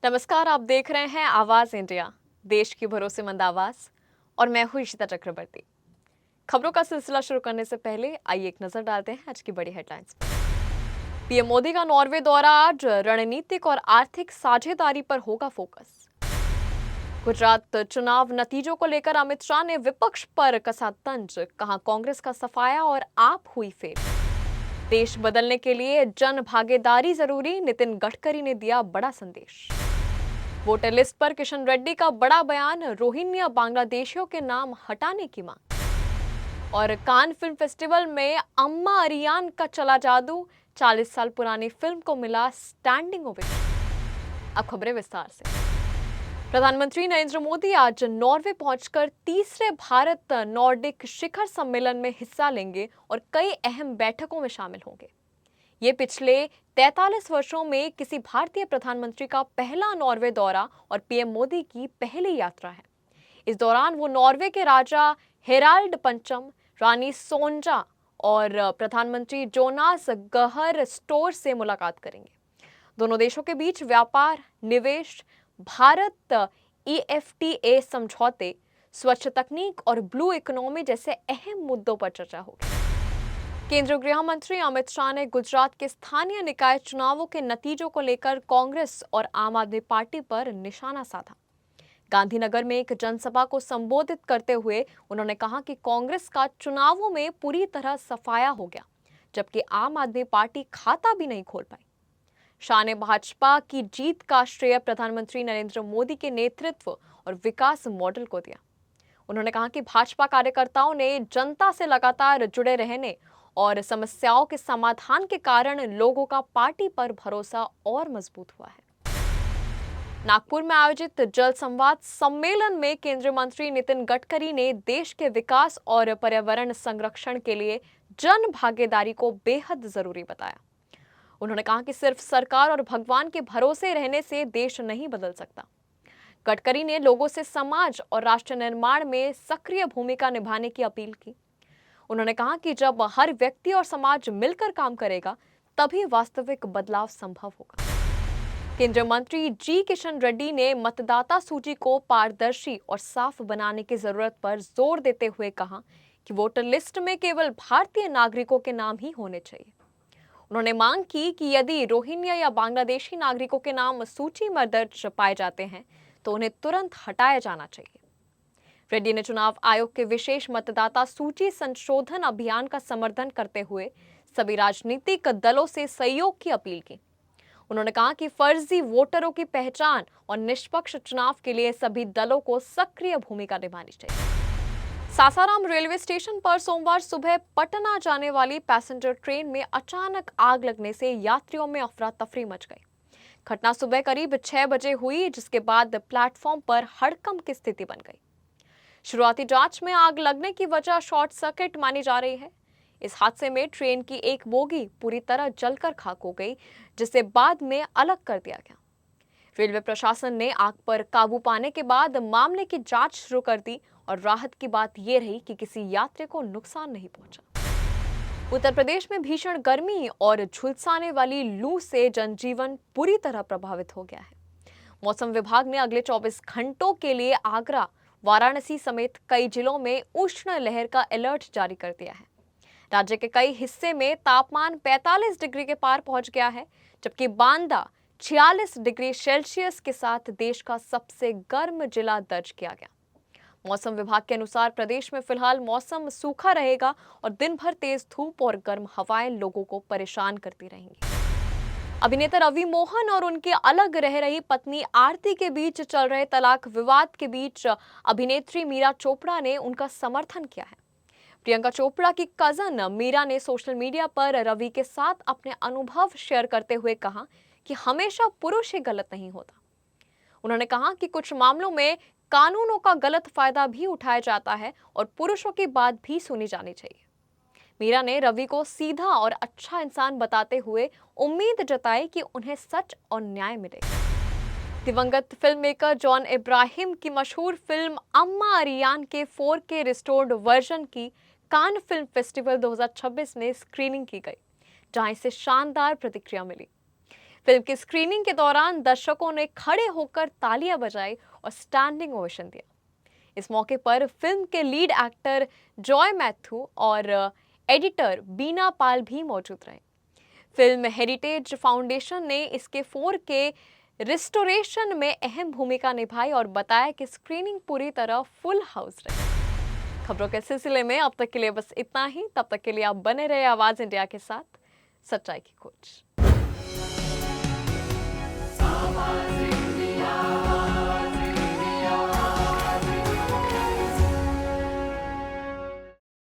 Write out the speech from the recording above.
नमस्कार, आप देख रहे हैं आवाज इंडिया, देश की भरोसेमंद आवाज। और मैं हूं इशिता चक्रवर्ती। खबरों का सिलसिला शुरू करने से पहले आइए एक नजर डालते हैं आज की बड़ी हेडलाइंस पर। पीएम मोदी का नॉर्वे दौरा, आज रणनीतिक और आर्थिक साझेदारी पर होगा फोकस। गुजरात चुनाव नतीजों को लेकर अमित शाह ने विपक्ष पर कसा तंज, कहा कांग्रेस का सफाया और आप हुई फेल। देश बदलने के लिए जन भागीदारी जरूरी, नितिन गडकरी ने दिया बड़ा संदेश। वोटर लिस्ट पर किशन रेड्डी का बड़ा बयान, रोहिंग्या बांग्लादेशियों के नाम हटाने की मांग। और कान फिल्म फेस्टिवल में अम्मा अरियान का चला जादू, 40 साल पुरानी फिल्म को मिला स्टैंडिंग ओवेशन। अब खबरें विस्तार से। प्रधानमंत्री नरेंद्र मोदी आज नॉर्वे पहुंचकर तीसरे भारत नॉर्डिक शिखर सम्मेलन में हिस्सा लेंगे और कई अहम बैठकों में शामिल होंगे। ये पिछले 43 वर्षों में किसी भारतीय प्रधानमंत्री का पहला नॉर्वे दौरा और पीएम मोदी की पहली यात्रा है। इस दौरान वो नॉर्वे के राजा हेराल्ड पंचम, रानी सोंजा और प्रधानमंत्री जोनास गहर स्टोर से मुलाकात करेंगे। दोनों देशों के बीच व्यापार, निवेश, भारत EFTA समझौते, स्वच्छ तकनीक और ब्लू इकोनॉमी जैसे अहम मुद्दों पर चर्चा होगी। केंद्रीय गृह मंत्री अमित शाह ने गुजरात के स्थानीय निकाय चुनावों के नतीजों को लेकर कांग्रेस और आम आदमी पार्टी पर निशाना साधा। गांधीनगर में एक जनसभा को संबोधित करते हुए उन्होंने कहा कि कांग्रेस का चुनावों में पूरी तरह सफाया हो गया, जबकि आम आदमी पार्टी खाता भी नहीं खोल पाई। शाह ने भाजपा की जीत का श्रेय प्रधानमंत्री नरेंद्र मोदी के नेतृत्व और विकास मॉडल को दिया। उन्होंने कहा कि भाजपा कार्यकर्ताओं ने जनता से लगातार जुड़े रहने और समस्याओं के समाधान के कारण लोगों का पार्टी पर भरोसा और मजबूत हुआ है। नागपुर में आयोजित जल संवाद सम्मेलन में केंद्रीय मंत्री नितिन गडकरी ने देश के विकास और पर्यावरण संरक्षण के लिए जन भागीदारी को बेहद जरूरी बताया। उन्होंने कहा कि सिर्फ सरकार और भगवान के भरोसे रहने से देश नहीं बदल सकता। गडकरी ने लोगों से समाज और राष्ट्र निर्माण में सक्रिय भूमिका निभाने की अपील की। उन्होंने कहा कि जब हर व्यक्ति और समाज मिलकर काम करेगा, तभी वास्तविक बदलाव संभव होगा। केंद्रीय मंत्री जी किशन रेड्डी ने मतदाता सूची को पारदर्शी और साफ बनाने की जरूरत पर जोर देते हुए कहा कि वोटर लिस्ट में केवल भारतीय नागरिकों के नाम ही होने चाहिए। उन्होंने मांग की कि यदि रोहिंग्या या बांग्लादेशी नागरिकों के नाम सूची में दर्ज पाए जाते हैं तो उन्हें तुरंत हटाया जाना चाहिए। रेड्डी ने चुनाव आयोग के विशेष मतदाता सूची संशोधन अभियान का समर्थन करते हुए सभी राजनीतिक दलों से सहयोग की अपील की। उन्होंने कहा कि फर्जी वोटरों की पहचान और निष्पक्ष चुनाव के लिए सभी दलों को सक्रिय भूमिका निभानी चाहिए। सासाराम रेलवे स्टेशन पर सोमवार सुबह पटना जाने वाली पैसेंजर ट्रेन में अचानक आग लगने से यात्रियों में अफरा तफरी मच गई। घटना सुबह करीब 6 बजे हुई, जिसके बाद प्लेटफॉर्म पर हड़कंप की स्थिति बन गई। शुरुआती जांच में आग लगने की वजह शॉर्ट सर्किट मानी जा रही है। इस हादसे में ट्रेन की एक बोगी पूरी तरह जलकर खाक हो गई, जिसे बाद में अलग कर दिया गया। रेलवे प्रशासन ने आग पर काबू पाने के बाद मामले की जांच शुरू कर दी और राहत की बात यह रही कि किसी यात्री को नुकसान नहीं पहुंचा। उत्तर प्रदेश में भीषण गर्मी और झुलसाने वाली लू से जनजीवन बुरी तरह प्रभावित हो गया है। मौसम विभाग ने अगले 24 घंटों के लिए आगरा, वाराणसी समेत कई जिलों में उष्ण लहर का अलर्ट जारी कर दिया है। राज्य के कई हिस्से में तापमान 45 डिग्री के पार पहुंच गया है, जबकि बांदा 46 डिग्री सेल्सियस के साथ देश का सबसे गर्म जिला दर्ज किया गया। मौसम विभाग के अनुसार प्रदेश में फिलहाल मौसम सूखा रहेगा और दिन भर तेज धूप और गर्म हवाएं लोगों को परेशान करती रहेंगी। अभिनेता रवि मोहन और उनके अलग रह रही पत्नी आरती के बीच चल रहे तलाक विवाद के बीच अभिनेत्री मीरा चोपड़ा ने उनका समर्थन किया है। प्रियंका चोपड़ा की कजन मीरा ने सोशल मीडिया पर रवि के साथ अपने अनुभव शेयर करते हुए कहा कि हमेशा पुरुष ही गलत नहीं होता। उन्होंने कहा कि कुछ मामलों में कानूनों का गलत फायदा भी उठाया जाता है और पुरुषों की बात भी सुनी जानी चाहिए। मीरा ने रवि को सीधा और अच्छा इंसान बताते हुए उम्मीद जताई कि उन्हें सच और न्याय मिलेगा। दिवंगत फिल्म मेकर जॉन इब्राहिम की मशहूर फिल्म अम्मा अरियान के 4K रिस्टोर्ड वर्जन की कान फिल्म फेस्टिवल 2026 में स्क्रीनिंग की गई, जहां इसे शानदार प्रतिक्रिया मिली। फिल्म की स्क्रीनिंग के दौरान दर्शकों ने खड़े होकर तालियां बजाई और स्टैंडिंग ओवेशन दिया। इस मौके पर फिल्म के लीड एक्टर जॉय मैथ्यू और एडिटर बीना पाल भी मौजूद रहे। फिल्म हेरिटेज फाउंडेशन ने इसके 4K रिस्टोरेशन में अहम भूमिका निभाई और बताया कि स्क्रीनिंग पूरी तरह फुल हाउस रही। खबरों के सिलसिले में अब तक के लिए बस इतना ही। तब तक के लिए आप बने रहे आवाज इंडिया के साथ, सच्चाई की खोज।